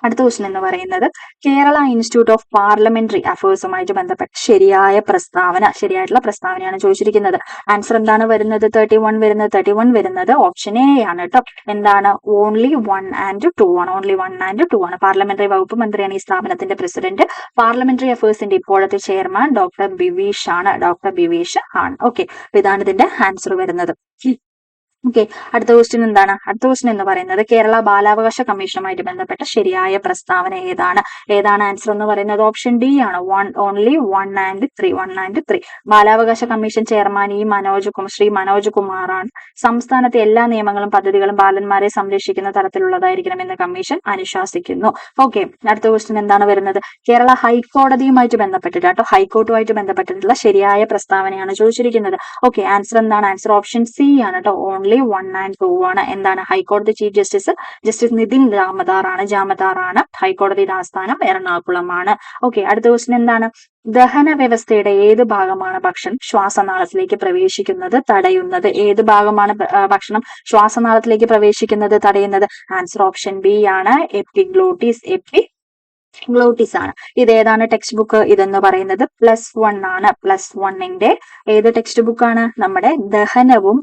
അടുത്ത ക്വസ്റ്റ്യൻ എന്ന് പറയുന്നത് കേരള ഇൻസ്റ്റിറ്റ്യൂട്ട് ഓഫ് പാർലമെന്ററി അഫയേഴ്സുമായിട്ട് ബന്ധപ്പെട്ട ശരിയായിട്ടുള്ള പ്രസ്താവനയാണ് ചോദിച്ചിരിക്കുന്നത്. ആൻസർ എന്താണ് വരുന്നത്? 31 വരുന്നത് ഓപ്ഷൻ എ ആണ് കേട്ടോ. എന്താണ്? ഓൺലി 1 and 2 ആണ്. പാർലമെന്ററി വകുപ്പ് മന്ത്രിയാണ് ഈ സ്ഥാപനത്തിന്റെ പ്രസിഡന്റ്. പാർലമെന്ററി അഫയേഴ്സിന്റെ ഇപ്പോഴത്തെ ചെയർമാൻ ഡോക്ടർ ബിവീഷ് ആണ്. ഓക്കെ, ഇതാണ് ഇതിന്റെ ആൻസർ വരുന്നത്. ഓക്കെ, അടുത്ത ക്വസ്റ്റ്യൻ എന്താണ്? അടുത്ത ക്വസ്റ്റ്യൻ എന്ന് പറയുന്നത് കേരള ബാലാവകാശ കമ്മീഷനുമായിട്ട് ബന്ധപ്പെട്ട ശരിയായ പ്രസ്താവന ഏതാണ്? ആൻസർ എന്ന് പറയുന്നത് ഓപ്ഷൻ ഡി ആണ്. Only 1 and 3. ബാലാവകാശ കമ്മീഷൻ ചെയർമാൻ ശ്രീ മനോജ് കുമാറാണ്. സംസ്ഥാനത്തെ എല്ലാ നിയമങ്ങളും പദ്ധതികളും ബാലന്മാരെ സംരക്ഷിക്കുന്ന തരത്തിലുള്ളതായിരിക്കണമെന്ന് കമ്മീഷൻ അനുശാസിക്കുന്നു. ഓക്കെ, അടുത്ത ക്വസ്റ്റ്യൻ എന്താണ് വരുന്നത്? കേരള ഹൈക്കോടതിയുമായിട്ട് ബന്ധപ്പെട്ടിട്ട് ഹൈക്കോർട്ടുമായിട്ട് ബന്ധപ്പെട്ടിട്ടുള്ള ശരിയായ പ്രസ്താവനയാണ് ചോദിച്ചിരിക്കുന്നത്. ഓക്കെ, ആൻസർ എന്താണ്? ആൻസർ ഓപ്ഷൻ സി ആണ് കേട്ടോ. ഓൺലി 1 and 2 ആണ്. എന്താണ്? ഹൈക്കോടതി ചീഫ് ജസ്റ്റിസ് നിതിൻ ജാമദാറാണ്. ഹൈക്കോടതിയുടെ ആസ്ഥാനം എറണാകുളമാണ്. ഓക്കെ, അടുത്ത ക്വസ്റ്റ്യൻ എന്താണ്? ദഹന വ്യവസ്ഥയുടെ ഏത് ഭാഗമാണ് ഭക്ഷണം ശ്വാസനാളത്തിലേക്ക് പ്രവേശിക്കുന്നത് തടയുന്നത്? ഏത് ഭാഗമാണ് ഭക്ഷണം ശ്വാസനാളത്തിലേക്ക് പ്രവേശിക്കുന്നത് തടയുന്നത്? ആൻസർ ഓപ്ഷൻ ബി ആണ്. എപ്പിഗ്ലോട്ടിസ് ആണ്. ഇത് ഏതാണ് ടെക്സ്റ്റ് ബുക്ക്? ഇതെന്ന് പറയുന്നത് +1 ആണ്. +1ന്റെ ഏത് ടെക്സ്റ്റ് ബുക്കാണ്? നമ്മുടെ ദഹനവും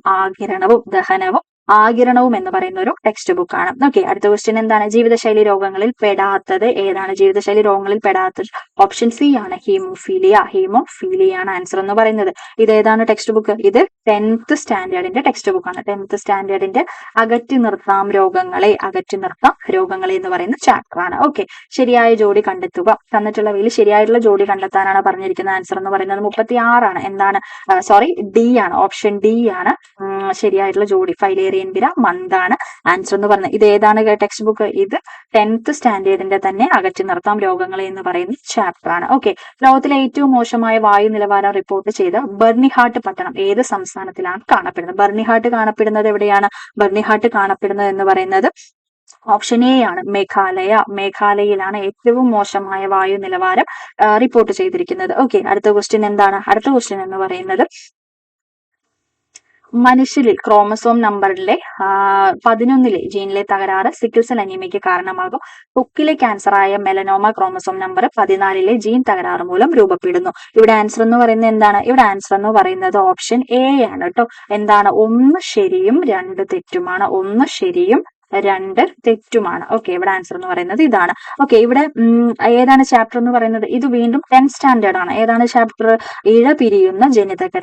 ആകിരണവും എന്ന് പറയുന്ന ഒരു ടെക്സ്റ്റ് ബുക്ക് ആണ്. ഓക്കെ, അടുത്ത ക്വസ്റ്റ്യൻ എന്താണ്? ജീവിതശൈലി രോഗങ്ങളിൽ പെടാത്തത് ഏതാണ്? ജീവിതശൈലി രോഗങ്ങളിൽ പെടാത്തത് ഓപ്ഷൻ സി ആണ്. ഹീമോഫീലിയ ആണ് ആൻസർ എന്ന് പറയുന്നത്. ഇത് ഏതാണ് ടെക്സ്റ്റ് ബുക്ക്? ഇത് 10th സ്റ്റാൻഡേർഡിന്റെ ടെക്സ്റ്റ് ബുക്കാണ്. 10th സ്റ്റാൻഡേർഡിന്റെ അകറ്റി നിർത്താം രോഗങ്ങളെ എന്ന് പറയുന്ന ചാപ്റ്റർ ആണ്. ഓക്കെ, ശരിയായ ജോഡി കണ്ടെത്തുക. തന്നിട്ടുള്ളവയിൽ ശരിയായിട്ടുള്ള ജോഡി കണ്ടെത്താനാണ് പറഞ്ഞിരിക്കുന്ന. ആൻസർ എന്ന് പറയുന്നത് 36 എന്താണ് സോറി ഡി ആണ്, ഓപ്ഷൻ ഡി ആണ് ശരിയായിട്ടുള്ള ജോഡി. ഫൈലേറിയൻ വിര മന്താണ് ആൻസർ എന്ന് പറയുന്നത്. ഇത് ഏതാണ് ടെക്സ്റ്റ് ബുക്ക്? ഇത് 10th സ്റ്റാൻഡേർഡിന്റെ തന്നെ അകറ്റി നിർത്താം രോഗങ്ങളെ എന്ന് പറയുന്ന ചാപ്റ്റർ ആണ്. ഓക്കെ, ലോകത്തിലെ ഏറ്റവും മോശമായ വായു നിലവാരം റിപ്പോർട്ട് ചെയ്ത ബർണിഹാട്ട് പട്ടണം ഏത് സംസ്ഥാനത്തിലാണ് കാണപ്പെടുന്നത്? ബർണിഹാട്ട് കാണപ്പെടുന്നത് എവിടെയാണ്? ബർണിഹാട്ട് കാണപ്പെടുന്നത് എന്ന് പറയുന്നത് ഓപ്ഷൻ എ ആണ്, മേഘാലയയിലാണ് ഏറ്റവും മോശമായ വായു നിലവാരം റിപ്പോർട്ട് ചെയ്തിരിക്കുന്നത്. ഓക്കെ, അടുത്ത ക്വസ്റ്റ്യൻ എന്താണ്? അടുത്ത ക്വസ്റ്റ്യൻ എന്ന് പറയുന്നത് മനുഷ്യരിൽ ക്രോമസോം നമ്പറിലെ 11 ജീനിലെ തകരാറ് സിക്കിൾ സെൽ അനീമിയയ്ക്ക് കാരണമാകും. ത്വക്കിലെ ക്യാൻസറായ മെലനോമ ക്രോമസോം നമ്പർ 14 ജീൻ തകരാറ് മൂലം രൂപപ്പെടുന്നു. ഇവിടെ ആൻസർ എന്ന് പറയുന്നത് എന്താണ്? ഇവിടെ ആൻസർ എന്ന് പറയുന്നത് ഓപ്ഷൻ എ ആണ് കേട്ടോ. എന്താണ്? 1 ശരിയും 2 തെറ്റുമാണ്. 1 ശരിയും 2 തെറ്റുമാണ്. ഓക്കെ, ഇവിടെ ആൻസർ എന്ന് പറയുന്നത് ഇതാണ്. ഓക്കെ, ഇവിടെ ഏതാണ് ചാപ്റ്റർ എന്ന് പറയുന്നത്? ഇത് വീണ്ടും 10th സ്റ്റാൻഡേർഡ് ആണ്. ഏതാണ് ചാപ്റ്റർ? ഇഴപിരിയുന്ന ജനിതക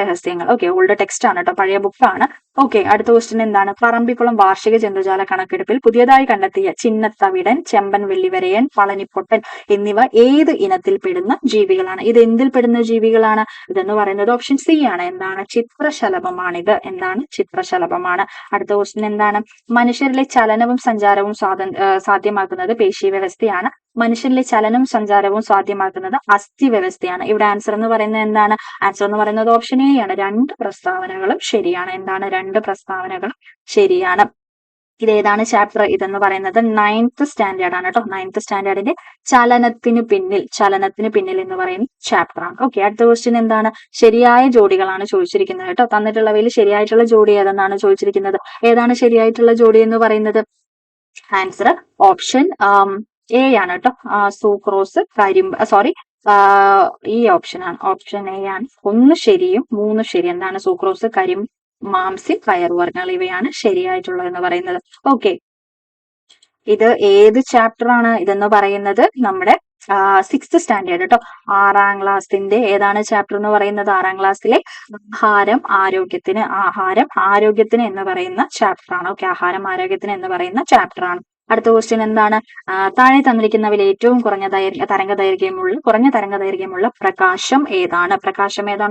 രഹസ്യങ്ങൾ. ഓക്കെ, ഓൾഡ് ടെക്സ്റ്റ് ആണ് കേട്ടോ, പഴയ ബുക്കാണ്. ഓക്കെ, അടുത്ത ക്വസ്റ്റ്യൻ എന്താണ്? പറമ്പിക്കുളം വാർഷിക ജന്തുജാല കണക്കെടുപ്പിൽ പുതിയതായി കണ്ടെത്തിയ ചിന്നത്തവിടൻ, ചെമ്പൻ വെള്ളിവരയൻ, പളനിപ്പൊട്ടൻ എന്നിവ ഏത് ഇനത്തിൽപ്പെടുന്ന ജീവികളാണ്? ഇത് എന്തിൽപ്പെടുന്ന ജീവികളാണ്? ഇതെന്ന് പറയുന്നത് ഓപ്ഷൻ സി ആണ്. എന്താണ്? ചിത്രശലഭമാണിത്. എന്താണ്? ചിത്രശലഭമാണ്. അടുത്ത ക്വസ്റ്റ്യൻ എന്താണ്? മനുഷ്യരിലെ ചലനവും സഞ്ചാരവും സാധ്യമാക്കുന്നത് പേശി വ്യവസ്ഥയാണ്. മനുഷ്യരിലെ ചലനവും സഞ്ചാരവും സാധ്യമാക്കുന്നത് അസ്ഥി വ്യവസ്ഥയാണ്. ഇവിടെ ആൻസർ എന്ന് പറയുന്നത് എന്താണ്? ആൻസർ എന്ന് പറയുന്നത് ഓപ്ഷൻ എ ആണ്. 2 പ്രസ്താവനകളും ശരിയാണ്. എന്താണ്? 2 പ്രസ്താവനകളും ശരിയാണ്. ഇതേതാണ് ചാപ്റ്റർ? ഇതെന്ന് പറയുന്നത് 9th സ്റ്റാൻഡേർഡ് ആണ് കേട്ടോ. 9th സ്റ്റാൻഡേർഡിന്റെ ചലനത്തിന് പിന്നിൽ എന്ന് പറയുന്ന ചാപ്റ്റർ ആണ്. ഓക്കെ, അടുത്ത ക്വസ്റ്റ്യൻ എന്താണ്? ശരിയായ ജോഡികളാണ് ചോദിച്ചിരിക്കുന്നത് കേട്ടോ. തന്നിട്ടുള്ളവയിൽ ശരിയായിട്ടുള്ള ജോഡി ഏതെന്നാണ് ചോദിച്ചിരിക്കുന്നത്. ഏതാണ് ശരിയായിട്ടുള്ള ജോഡി എന്ന് പറയുന്നത്? ആൻസർ ഓപ്ഷൻ എ ആണ് കേട്ടോ. സൂക്രോസ് കരിമ്പ് ഈ ഓപ്ഷൻ ആണ്. ഓപ്ഷൻ എ ആണ്. 1 ശരിയും 3 ശരി. എന്താണ്? സൂക്രോസ്, മാംസ്യം, പയറുവർഗ്ഗങ്ങൾ ഇവയാണ് ശരിയായിട്ടുള്ളത് എന്ന് പറയുന്നത്. ഓക്കെ, ഇത് ഏത് ചാപ്റ്റർ ആണ്? ഇതെന്ന് പറയുന്നത് നമ്മുടെ 6th സ്റ്റാൻഡേർഡ് കേട്ടോ. 6ാം ക്ലാസ്സിന്റെ ഏതാണ് ചാപ്റ്റർ എന്ന് പറയുന്നത്? 6ാം ക്ലാസ്സിലെ ആഹാരം ആരോഗ്യത്തിന് എന്ന് പറയുന്ന ചാപ്റ്റർ ആണ്. ഓക്കെ, ആഹാരം ആരോഗ്യത്തിന് എന്ന് പറയുന്ന ചാപ്റ്റർ ആണ്. അടുത്ത ക്വസ്റ്റ്യൻ എന്താണ്? താഴെ തന്നിരിക്കുന്നവയിൽ ഏറ്റവും കുറഞ്ഞ തരംഗദൈർഘ്യമുള്ള പ്രകാശം ഏതാണ്?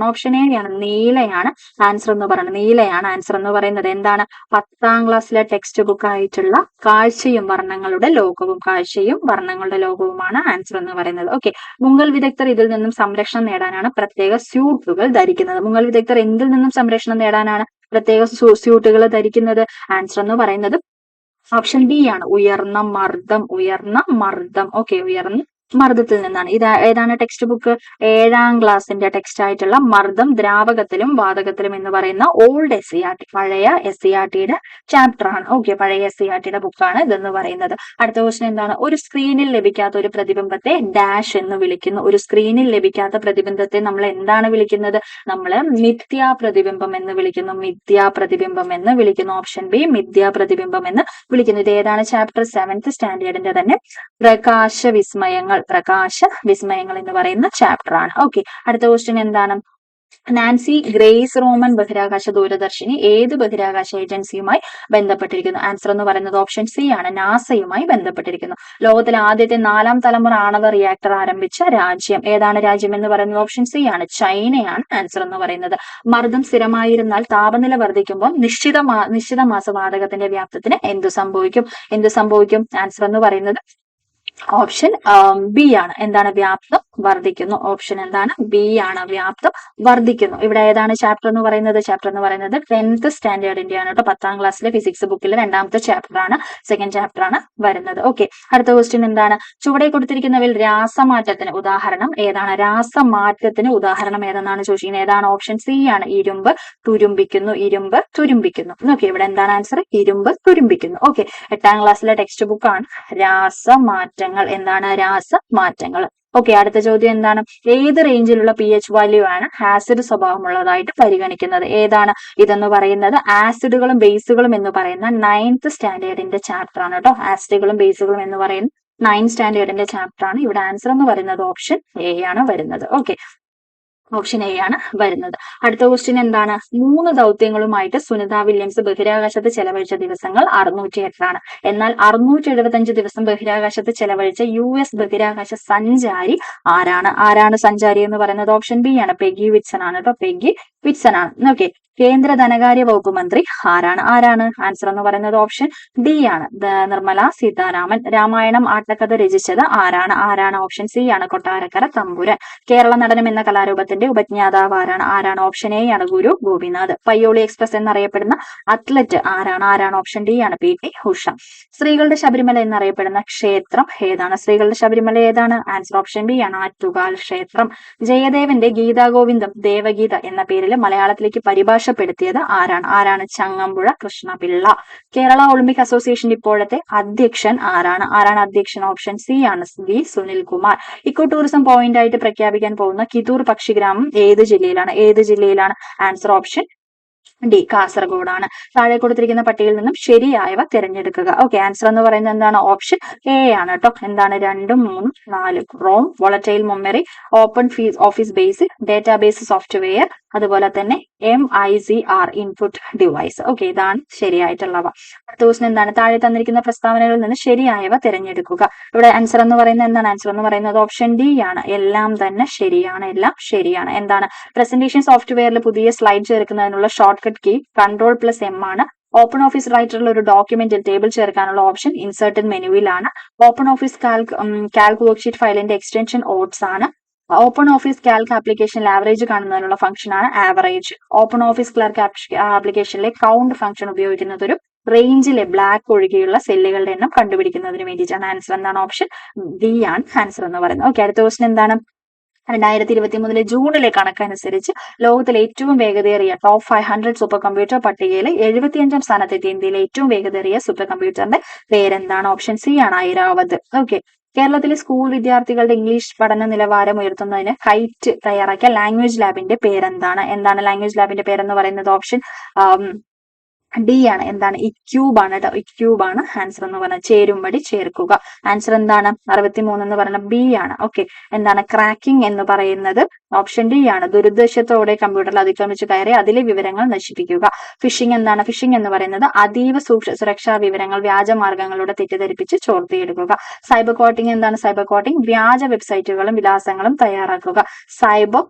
ഓപ്ഷൻ എ ആണ്, നീലയാണ് ആൻസർ എന്ന് പറയുന്നത്. നീലയാണ് ആൻസർ എന്ന് പറയുന്നത്. എന്താണ്? 10ാം ക്ലാസ്സിലെ ടെക്സ്റ്റ് ബുക്ക് ആയിട്ടുള്ള കാഴ്ചയും വർണ്ണങ്ങളുടെ ലോകവുമാണ് ആൻസർ എന്ന് പറയുന്നത്. ഓക്കെ, മുങ്ങൽ വിദഗ്ധർ ഇതിൽ നിന്നും സംരക്ഷണം നേടാനാണ് പ്രത്യേക സ്യൂട്ടുകൾ ധരിക്കുന്നത്. മുങ്ങൽ വിദഗ്ധർ എന്തിൽ നിന്നും സംരക്ഷണം നേടാനാണ് പ്രത്യേക സ്യൂട്ടുകൾ ധരിക്കുന്നത്? ആൻസർ എന്ന് പറയുന്നത് ഓപ്ഷൻ ബി ആണ്, ഉയർന്ന മർദ്ദം. ഓക്കെ, ഉയർന്ന മർദ്ദത്തിൽ നിന്നാണ്. ഇത് ഏതാണ് ടെക്സ്റ്റ് ബുക്ക്? 7ാം ക്ലാസ്സിന്റെ ടെക്സ്റ്റ് ആയിട്ടുള്ള മർദ്ദം ദ്രാവകത്തിലും വാതകത്തിലും എന്ന് പറയുന്ന ഓൾഡ് SCERT, പഴയ SCERTയുടെ ചാപ്റ്റർ ആണ്. ഓക്കെ, പഴയ SCERTയുടെ ബുക്കാണ് ഇതെന്ന് പറയുന്നത്. അടുത്ത ക്വസ്റ്റ്യൻ എന്താണ്? ഒരു സ്ക്രീനിൽ ലഭിക്കാത്ത ഒരു പ്രതിബിംബത്തെ ഡാഷ് എന്ന് വിളിക്കുന്നു. ഒരു സ്ക്രീനിൽ ലഭിക്കാത്ത പ്രതിബിംബത്തെ നമ്മൾ എന്താണ് വിളിക്കുന്നത്? നമ്മൾ മിഥ്യാ പ്രതിബിംബം എന്ന് വിളിക്കുന്നു. ഓപ്ഷൻ ബി, മിഥ്യാ പ്രതിബിംബം എന്ന് വിളിക്കുന്നു. ഇത് ഏതാണ് ചാപ്റ്റർ? 7th സ്റ്റാൻഡേർഡിന്റെ തന്നെ പ്രകാശ വിസ്മയങ്ങൾ എന്ന് പറയുന്ന ചാപ്റ്റർ ആണ്. ഓക്കെ, അടുത്ത ക്വസ്റ്റ്യൻ എന്താണ്? നാൻസി ഗ്രേസ് റോമൻ ബഹിരാകാശ ദൂരദർശിനി ഏത് ബഹിരാകാശ ഏജൻസിയുമായി ബന്ധപ്പെട്ടിരിക്കുന്നു? ആൻസർ എന്ന് പറയുന്നത് ഓപ്ഷൻ സി ആണ്, നാസയുമായി ബന്ധപ്പെട്ടിരിക്കുന്നു. ലോകത്തിലെ ആദ്യത്തെ 4ാം തലമുറ ആണവ റിയാക്ടർ ആരംഭിച്ച രാജ്യം ഏതാണ്? രാജ്യം എന്ന് പറയുന്നത് ഓപ്ഷൻ സി ആണ്, ചൈനയാണ് ആൻസർ എന്ന് പറയുന്നത്. മർദ്ദം സ്ഥിരമായിരുന്നാൽ താപനില വർദ്ധിക്കുമ്പോൾ നിശ്ചിത മാസവാതകത്തിന്റെ വ്യാപ്തത്തിന് എന്ത് സംഭവിക്കും? ആൻസർ എന്ന് പറയുന്നത് ഓപ്ഷൻ ബി ആണ്. എന്താണ്? വ്യാപ്തം വർദ്ധിക്കുന്നു. ഓപ്ഷൻ എന്താണ്? ബി ആണ്, വ്യാപ്തം വർദ്ധിക്കുന്നു. ഇവിടെ ഏതാണ് ചാപ്റ്റർ എന്ന് പറയുന്നത്? 10th സ്റ്റാൻഡേർഡിന്റെ ആണ് കേട്ടോ. 10ാം ക്ലാസ്സിലെ ഫിസിക്സ് ബുക്കിലെ 2ാമത്തെ ചാപ്റ്റർ ആണ്, സെക്കൻഡ് ചാപ്റ്റർ ആണ് വരുന്നത്. ഓക്കെ, അടുത്ത ക്വസ്റ്റ്യൻ എന്താണ്? ചുവടെ കൊടുത്തിരിക്കുന്നവയിൽ രാസമാറ്റത്തിന് ഉദാഹരണം ഏതാണ്? രാസമാറ്റത്തിന് ഉദാഹരണം ഏതെന്നാണ് ചോദിച്ചിരിക്കുന്നത്. ഏതാണ്? ഓപ്ഷൻ സി ആണ്, ഇരുമ്പ് തുരുമ്പിക്കുന്നു. ഓക്കെ, ഇവിടെ എന്താണ് ആൻസർ? ഇരുമ്പ് തുരുമ്പിക്കുന്നു. ഓക്കെ, 8ാം ക്ലാസ്സിലെ ടെക്സ്റ്റ് ബുക്കാണ് രാസമാറ്റങ്ങൾ. എന്താണ്? രാസമാറ്റങ്ങൾ. ഓക്കെ, അടുത്ത ചോദ്യം എന്താണ്? ഏത് റേഞ്ചിലുള്ള pH വാല്യൂ ആണ് ആസിഡ് സ്വഭാവമുള്ളതായിട്ട് പരിഗണിക്കുന്നത്? ഏതാണ് ഇതെന്ന് പറയുന്നത്? ആസിഡുകളും ബേസുകളും എന്ന് പറയുന്ന 9th സ്റ്റാൻഡേർഡിന്റെ ചാപ്റ്റർ ആണ് കേട്ടോ. ആസിഡുകളും ബേസുകളും എന്ന് പറയുന്ന 9th സ്റ്റാൻഡേർഡിന്റെ ചാപ്റ്റർ ആണ്. ഇവിടെ ആൻസർ എന്ന് പറയുന്നത് ഓപ്ഷൻ എ ആണ് വരുന്നത്. ഓക്കെ, ഓപ്ഷൻ എ ആണ് വരുന്നത്. അടുത്ത ക്വസ്റ്റ്യൻ എന്താണ്? 3 ദൗത്യങ്ങളുമായിട്ട് സുനിത വില്യംസ് ബഹിരാകാശത്ത് ചെലവഴിച്ച ദിവസങ്ങൾ 608 എന്നാൽ 675 ദിവസം ബഹിരാകാശത്ത് ചെലവഴിച്ച US ബഹിരാകാശ സഞ്ചാരി ആരാണ്? ആരാണ് സഞ്ചാരി എന്ന് പറയുന്നത്? ഓപ്ഷൻ ബി ആണ്, പെഗി വിറ്റ്സൺ ആണ് കേട്ടോ. പെഗി വിറ്റ്സൺ ആണ്. ഓക്കെ. കേന്ദ്ര ധനകാര്യ വകുപ്പ് മന്ത്രി ആരാണ്? ആരാണ്? ആൻസർ എന്ന് പറയുന്നത് ഓപ്ഷൻ ഡി ആണ്, നിർമ്മല സീതാരാമൻ. രാമായണം ആട്ടക്കഥ രചിച്ചത് ആരാണ്? ആരാണ്? ഓപ്ഷൻ സി ആണ്, കൊട്ടാരക്കര തമ്പുരാൻ. കേരള നടനം എന്ന കലാരൂപത്തിന്റെ ഉപജ്ഞാതാവ് ആരാണ്? ആരാണ്? ഓപ്ഷൻ എ ആണ്, ഗുരു ഗോപിനാഥ്. പയ്യോളി എക്സ്പ്രസ് എന്നറിയപ്പെടുന്ന അത്ലറ്റ് ആരാണ്? ആരാണ്? ഓപ്ഷൻ ഡി ആണ്, PT ഉഷ. സ്ത്രീകളുടെ ശബരിമല എന്നറിയപ്പെടുന്ന ക്ഷേത്രം ഏതാണ്? സ്ത്രീകളുടെ ശബരിമല ഏതാണ്? ആൻസർ ഓപ്ഷൻ ബി ആണ്, ആറ്റുകാൽ ക്ഷേത്രം. ജയദേവന്റെ ഗീതാഗോവിന്ദം ദേവഗീത എന്ന പേരിൽ മലയാളത്തിലേക്ക് പരിഭാഷപ്പെടുത്തിയത് ആരാണ്? ആരാണ്? ചങ്ങമ്പുഴ കൃഷ്ണപിള്ള. കേരള ഒളിമ്പിക് അസോസിയേഷന്റെ ഇപ്പോഴത്തെ അധ്യക്ഷൻ ആരാണ്? ആരാണ് അധ്യക്ഷൻ? ഓപ്ഷൻ സി ആണ്, V Sunilkumar. Eco tourism point ആയിട്ട് പ്രഖ്യാപിക്കാൻ പോകുന്ന കിതൂർ പക്ഷിഗ്രാമം ഏത് ജില്ലയിലാണ്? ഏത് ജില്ലയിലാണ്? ആൻസർ ഓപ്ഷൻ ഡി, കാസർഗോഡാണ്. താഴെ കൊടുത്തിരിക്കുന്ന പട്ടികയിൽ നിന്നും ശരിയായവ തിരഞ്ഞെടുക്കുക. ഓക്കെ, ആൻസർ എന്ന് പറയുന്നത് എന്താണ്? ഓപ്ഷൻ എ ആണ് കേട്ടോ. എന്താണ്? 2, 3, 4. ROM, volatile memory, open office base, database software, അതുപോലെ തന്നെ MICR ഇൻപുട്ട് ഡിവൈസ്. ഓക്കെ, ഇതാണ് ശരിയായിട്ടുള്ളവ. അടുത്ത ക്വസ്റ്റൻ എന്താണ്? താഴെ തന്നിരിക്കുന്ന പ്രസ്താവനകളിൽ നിന്ന് ശരിയായവ തിരഞ്ഞെടുക്കുക. ഇവിടെ ആൻസർ എന്ന് പറയുന്നത് എന്താണ്? ആൻസർ എന്ന് പറയുന്നത് ഓപ്ഷൻ ഡി ആണ്, എല്ലാം തന്നെ ശരിയാണ്, എല്ലാം ശരിയാണ്. എന്താണ്? പ്രസന്റേഷൻ സോഫ്റ്റ്വെയറിൽ പുതിയ സ്ലൈഡ് ചേർക്കുന്നതിനുള്ള ഷോർട്ട് കട്ട് കീ Ctrl+M ആണ്. ഓപ്പൺ ഓഫീസ് റൈറ്ററിൽ ഒരു ഡോക്യുമെന്റിൽ ടേബിൾ ചേർക്കാനുള്ള ഓപ്ഷൻ ഇൻസേർട്ടഡ് മെനുവിലാണ്. ഓപ്പൺ ഓഫീസ് കാൽക് വർക്ക്ഷീറ്റ് ഫയലിന്റെ എക്സ്റ്റൻഷൻ ഓട്സ് ആണ്. ഓപ്പൺ ഓഫീസ് കാൽക് ആപ്ലിക്കേഷനിൽ ആവറേജ് കാണുന്നതിനുള്ള ഫംഗ്ഷൻ ആണ് ആവറേജ്. ഓപ്പൺ ഓഫീസ് ക്ലർക്ക് ആപ്ലിക്കേഷനിലെ കൗണ്ട് ഫംഗ്ഷൻ ഉപയോഗിക്കുന്നത് ഒരു റേഞ്ചിലെ ബ്ലാക്ക് ഒഴികെയുള്ള സെല്ലുകളുടെ എണ്ണം കണ്ടുപിടിക്കുന്നതിന് വേണ്ടിയിട്ടാണ്. ആൻസർ എന്താണ്? ഓപ്ഷൻ ഡി ആണ് ആൻസർ എന്ന് പറയുന്നത്. ഓക്കെ, അടുത്ത ക്വസ്റ്റൻ എന്താണ്? 2023 ജൂണിലെ കണക്കനുസരിച്ച് ലോകത്തിലെ ഏറ്റവും വേഗതയേറിയ ടോപ്പ് 500 സൂപ്പർ കമ്പ്യൂട്ടർ പട്ടികയിൽ 75ാം സ്ഥാനത്തെത്തിയ ഇന്ത്യയിലെ ഏറ്റവും വേഗതയേറിയ സൂപ്പർ കമ്പ്യൂട്ടറിന്റെ പേരെന്താണ്? ഓപ്ഷൻ സി ആണ്, ഐരാവത്. ഓക്കെ. കേരളത്തിലെ സ്കൂൾ വിദ്യാർത്ഥികളുടെ ഇംഗ്ലീഷ് പഠന നിലവാരം ഉയർത്തുന്നതിന് കൈറ്റ് തയ്യാറാക്കിയ ലാംഗ്വേജ് ലാബിന്റെ പേരെന്താണ്? എന്താണ് ലാംഗ്വേജ് ലാബിന്റെ പേരെന്ന് പറയുന്നത്? ഓപ്ഷൻ ഡി ആണ്. എന്താണ്? ഇക്യൂബ് ആണ് കേട്ടോ. ഇക്യൂബ് ആണ് ആൻസർ എന്ന് പറഞ്ഞാൽ ചേരുംപടി ചേർക്കുക. ആൻസർ എന്താണ്? 63 എന്ന് പറഞ്ഞ ബി ആണ്. ഓക്കെ. എന്താണ്? ക്രാക്കിംഗ് എന്ന് പറയുന്നത് ഓപ്ഷൻ ഡി ആണ്, ദുരുദ്ദേശത്തോടെ കമ്പ്യൂട്ടറിൽ അതിക്രമിച്ചു കയറി അതിലെ വിവരങ്ങൾ നശിപ്പിക്കുക. ഫിഷിംഗ് എന്താണ്? ഫിഷിംഗ് എന്ന് പറയുന്നത് അതീവ സുരക്ഷാ വിവരങ്ങൾ വ്യാജമാർഗങ്ങളിലൂടെ തെറ്റിദ്ധരിപ്പിച്ച് ചോർത്തിയെടുക്കുക. സൈബർ കോട്ടിംഗ് എന്താണ്? സൈബർ കോട്ടിംഗ് വ്യാജ വെബ്സൈറ്റുകളും വിലാസങ്ങളും തയ്യാറാക്കുക. സൈബർ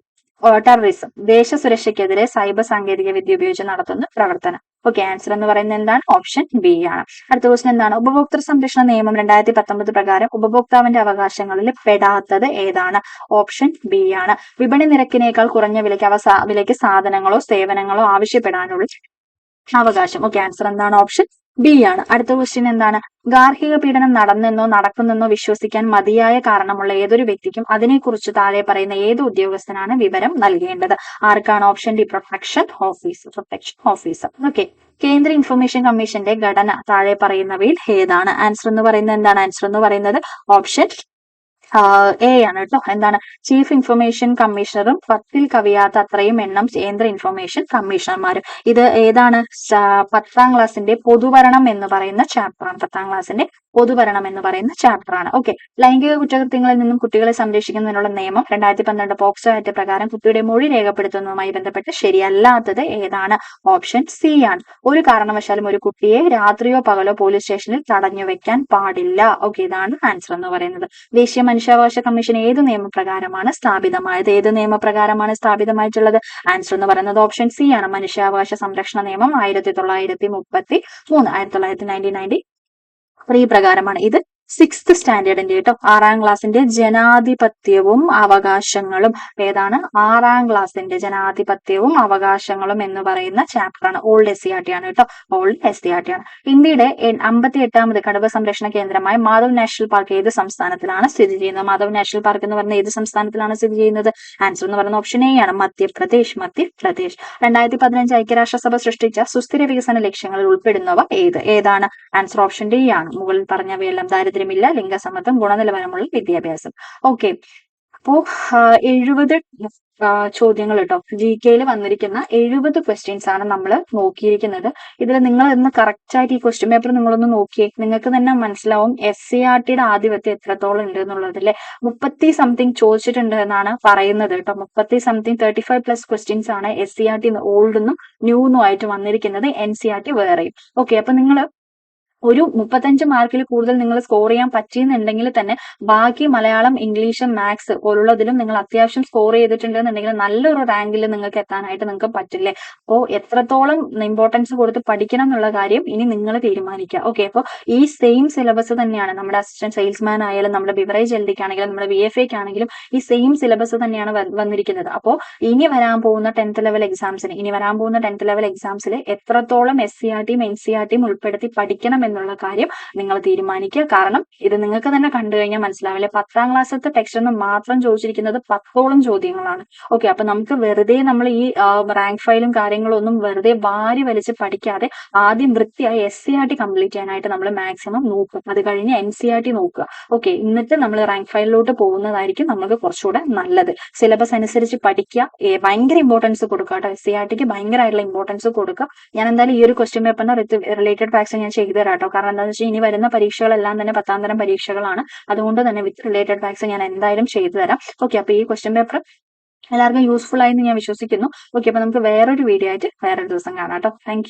ടെററിസം ദേശസുരക്ഷയ്ക്കെതിരെ സൈബർ സാങ്കേതിക വിദ്യ ഉപയോഗിച്ച് നടത്തുന്ന പ്രവർത്തനം. ഓക്കെ, ആൻസർ എന്ന് പറയുന്നത് എന്താണ്? ഓപ്ഷൻ ബി ആണ്. അടുത്ത ക്വസ്റ്റൻ എന്താണ്? ഉപഭോക്തൃ സംരക്ഷണ നിയമം 2019 പ്രകാരം ഉപഭോക്താവിന്റെ അവകാശങ്ങളിൽ പെടാത്തത് ഏതാണ്? ഓപ്ഷൻ ബി ആണ്. വിപണി നിരക്കിനേക്കാൾ കുറഞ്ഞ വിലയ്ക്ക് സാധനങ്ങളോ സേവനങ്ങളോ ആവശ്യപ്പെടാനുള്ള അവകാശം. ഓക്കെ, ആൻസർ എന്താണ്? ഓപ്ഷൻ ബി ആണ്. അടുത്ത ക്വസ്റ്റ്യൻ എന്താണ്? ഗാർഹിക പീഡനം നടന്നെന്നോ നടക്കുന്നെന്നോ വിശ്വസിക്കാൻ മതിയായ കാരണമുള്ള ഏതൊരു വ്യക്തിക്കും അതിനെക്കുറിച്ച് താഴെ പറയുന്ന ഏത് ഉദ്യോഗസ്ഥനാണ് വിവരം നൽകേണ്ടത്? ആർക്കാണ്? Option D, protection officer. Okay. കേന്ദ്ര ഇൻഫർമേഷൻ കമ്മീഷന്റെ ഘടന താഴെ പറയുന്നവയിൽ ഏതാണ്? ആൻസർ എന്ന് പറയുന്നത് എന്താണ്? ആൻസർ എന്ന് പറയുന്നത് ഓപ്ഷൻ എ ആണ് കേട്ടോ. എന്താണ്? ചീഫ് ഇൻഫർമേഷൻ കമ്മീഷണറും 10ൽ കവിയാത്ത അത്രയും എണ്ണം കേന്ദ്ര ഇൻഫർമേഷൻ കമ്മീഷണർമാരും. ഇത് ഏതാണ്? 10ാം ക്ലാസ്സിന്റെ പൊതുഭരണം എന്ന് പറയുന്ന ചാപ്റ്ററാണ്. 10ാം ക്ലാസ്സിന്റെ പൊതുഭരണം എന്ന് പറയുന്ന ചാപ്റ്ററാണ്. ഓക്കെ. ലൈംഗിക കുറ്റകൃത്യങ്ങളിൽ നിന്നും കുട്ടികളെ സംരക്ഷിക്കുന്നതിനുള്ള നിയമം 2012 പോക്സോ ആക്ട് പ്രകാരം കുട്ടിയുടെ മൊഴി രേഖപ്പെടുത്തുന്നതുമായി ബന്ധപ്പെട്ട് ശരിയല്ലാത്തത് ഏതാണ്? ഓപ്ഷൻ സി ആണ്. ഒരു കാരണവശാലും ഒരു കുട്ടിയെ രാത്രിയോ പകലോ പോലീസ് സ്റ്റേഷനിൽ തടഞ്ഞു വെക്കാൻ പാടില്ല. ഓക്കെ, ഇതാണ് ആൻസർ എന്ന് പറയുന്നത്. ദേശീയ മനുഷ്യാവകാശ കമ്മീഷൻ ഏത് നിയമപ്രകാരമാണ് സ്ഥാപിതമായത്? ഏത് നിയമപ്രകാരമാണ് സ്ഥാപിതമായിട്ടുള്ളത്? ആൻസർ എന്ന് പറയുന്നത് ഓപ്ഷൻ സി ആണ്, മനുഷ്യാവകാശ സംരക്ഷണ നിയമം 1993 പ്രകാരമാണ്. ഇത് 6th സ്റ്റാൻഡേർഡിന്റെ കേട്ടോ, 6ാം ക്ലാസ്സിന്റെ ജനാധിപത്യവും അവകാശങ്ങളും. ഏതാണ്? 6ാം ക്ലാസ്സിന്റെ ജനാധിപത്യവും അവകാശങ്ങളും എന്ന് പറയുന്ന ചാപ്റ്ററാണ്. ഓൾഡ് SCERT ആണ് കേട്ടോ, ഓൾഡ് SCERT ആണ്. ഇന്ത്യയുടെ 58ാമത് കടുവ സംരക്ഷണ കേന്ദ്രമായ മാധവ് നാഷണൽ പാർക്ക് ഏത് സംസ്ഥാനത്തിലാണ് സ്ഥിതി ചെയ്യുന്നത്? മാധവ് നാഷണൽ പാർക്ക് എന്ന് പറയുന്നത് ഏത് സംസ്ഥാനത്തിലാണ് സ്ഥിതി ചെയ്യുന്നത്? ആൻസർ എന്ന് പറയുന്ന ഓപ്ഷൻ എ ആണ്, മധ്യപ്രദേശ്. 2015 ഐക്യരാഷ്ട്രസഭ സൃഷ്ടിച്ച സുസ്ഥിര വികസന ലക്ഷ്യങ്ങളിൽ ഉൾപ്പെടുന്നവ ഏതാണ്? ആൻസർ ഓപ്ഷൻ ഡി ആണ്, മുകളിൽ പറഞ്ഞവയെല്ലാം. ദാരിദ്ര്യമില്ല, ലിംഗസമത്വം, ഗുണനിലവാരമുള്ള വിദ്യാഭ്യാസം. ഓക്കെ. അപ്പോ 70 ചോദ്യങ്ങൾ കേട്ടോ. GK വന്നിരിക്കുന്ന 70 ക്വസ്റ്റ്യൻസ് ആണ് നമ്മൾ നോക്കിയിരിക്കുന്നത്. ഇതിൽ നിങ്ങൾ ഇന്ന് കറക്റ്റ് ആയിട്ട് ഈ ക്വസ്റ്റ്യൻ പേപ്പർ നിങ്ങളൊന്ന് നോക്കിയേ, നിങ്ങൾക്ക് തന്നെ മനസ്സിലാവും SCRTയുടെ ആധിപത്യം എത്രത്തോളം ഉണ്ട് എന്നുള്ളത് അല്ലെ. 30 സംതിങ് ചോദിച്ചിട്ടുണ്ട് എന്നാണ് പറയുന്നത് കേട്ടോ. 30 സംതിങ് 35+ ക്വസ്റ്റ്യൻസ് ആണ് SCRT ഓൾഡെന്നും ന്യൂന്നും ആയിട്ട് വന്നിരിക്കുന്നത്, NCRT വേറെയും. ഓക്കെ, അപ്പൊ നിങ്ങൾ ഒരു 35 മാർക്കിൽ കൂടുതൽ നിങ്ങൾ സ്കോർ ചെയ്യാൻ പറ്റിയെന്നുണ്ടെങ്കിൽ തന്നെ ബാക്കി മലയാളം, ഇംഗ്ലീഷ്, മാത്സ് പോലുള്ളതിലും നിങ്ങൾ അത്യാവശ്യം സ്കോർ ചെയ്തിട്ടുണ്ടെന്നുണ്ടെങ്കിൽ നല്ലൊരു റാങ്കിൽ നിങ്ങൾക്ക് എത്താനായിട്ട് നിങ്ങൾക്ക് പറ്റില്ലേ. അപ്പോൾ എത്രത്തോളം ഇമ്പോർട്ടൻസ് കൊടുത്ത് പഠിക്കണം എന്നുള്ള കാര്യം ഇനി നിങ്ങൾ തീരുമാനിക്കുക. ഓക്കെ, അപ്പോൾ ഈ സെയിം സിലബസ് തന്നെയാണ് നമ്മുടെ അസിസ്റ്റന്റ് സെയിൽസ്മാൻ ആയാലും നമ്മുടെ ബിവറേജ് LDക്ക് ആണെങ്കിലും നമ്മുടെ VFAക്ക് ആണെങ്കിലും ഈ സെയിം സിലബസ് തന്നെയാണ് വന്നിരിക്കുന്നത്. അപ്പോൾ ഇനി വരാൻ പോകുന്ന 10th ലെവൽ എക്സാംസിൽ എത്രത്തോളം SCRTയും NCRTയും ഉൾപ്പെടുത്തി പഠിക്കണം എന്നുള്ള കാര്യം നിങ്ങൾ തീരുമാനിക്കുക. കാരണം ഇത് നിങ്ങൾക്ക് തന്നെ കണ്ടു കഴിഞ്ഞാൽ മനസ്സിലാവില്ലേ, 10ാം ക്ലാസ്സിലത്തെ ടെക്സ്റ്റ് ഒന്ന് മാത്രം ചോദിച്ചിരിക്കുന്നത് 10ഓളം ചോദ്യങ്ങളാണ്. ഓക്കെ, അപ്പൊ നമുക്ക് വെറുതെ നമ്മൾ ഈ റാങ്ക് ഫയലും കാര്യങ്ങളും ഒന്നും വെറുതെ വാരി വലിച്ച് പഠിക്കാതെ ആദ്യം വൃത്തിയായി SCRT കംപ്ലീറ്റ് ചെയ്യാനായിട്ട് നമ്മൾ മാക്സിമം നോക്കുക. അത് കഴിഞ്ഞ് NCRT നോക്കുക. ഓക്കെ, എന്നിട്ട് നമ്മൾ റാങ്ക് ഫയലിലോട്ട് പോകുന്നതായിരിക്കും നമുക്ക് കുറച്ചുകൂടെ നല്ലത്. സിലബസ് അനുസരിച്ച് പഠിക്കുക, ഭയങ്കര ഇമ്പോർട്ടൻസ് കൊടുക്കുക കേട്ടോ. SCRTക്ക് ഭയങ്കരമായിട്ടുള്ള ഇമ്പോർട്ടൻസ് കൊടുക്കുക. ഞാൻ എന്തായാലും ഈ ഒരു ക്വസ്റ്റ്യൻ പേപ്പറിന്റെ റിലേറ്റഡ് ഫാക്ട്സ് ഞാൻ ചെയ്തു തരാം കേട്ടോ. കാരണം എന്താണെന്ന് വെച്ചാൽ ഇനി വരുന്ന പരീക്ഷകളെല്ലാം തന്നെ 10ാം തരം പരീക്ഷകളാണ്. അതുകൊണ്ട് തന്നെ വിത്ത് റിലേറ്റഡ് ഫാക്ട്സ് ഞാൻ എന്തായാലും ചെയ്തു തരാം. ഓക്കെ, അപ്പൊ ഈ ക്വസ്റ്റ്യൻ പേപ്പർ എല്ലാവർക്കും യൂസ്ഫുൾ ആയെന്ന് ഞാൻ വിശ്വസിക്കുന്നു. ഓക്കെ, അപ്പൊ നമുക്ക് വേറൊരു വീഡിയോ ആയിട്ട് വേറൊരു ദിവസം കാണാം കേട്ടോ. താങ്ക്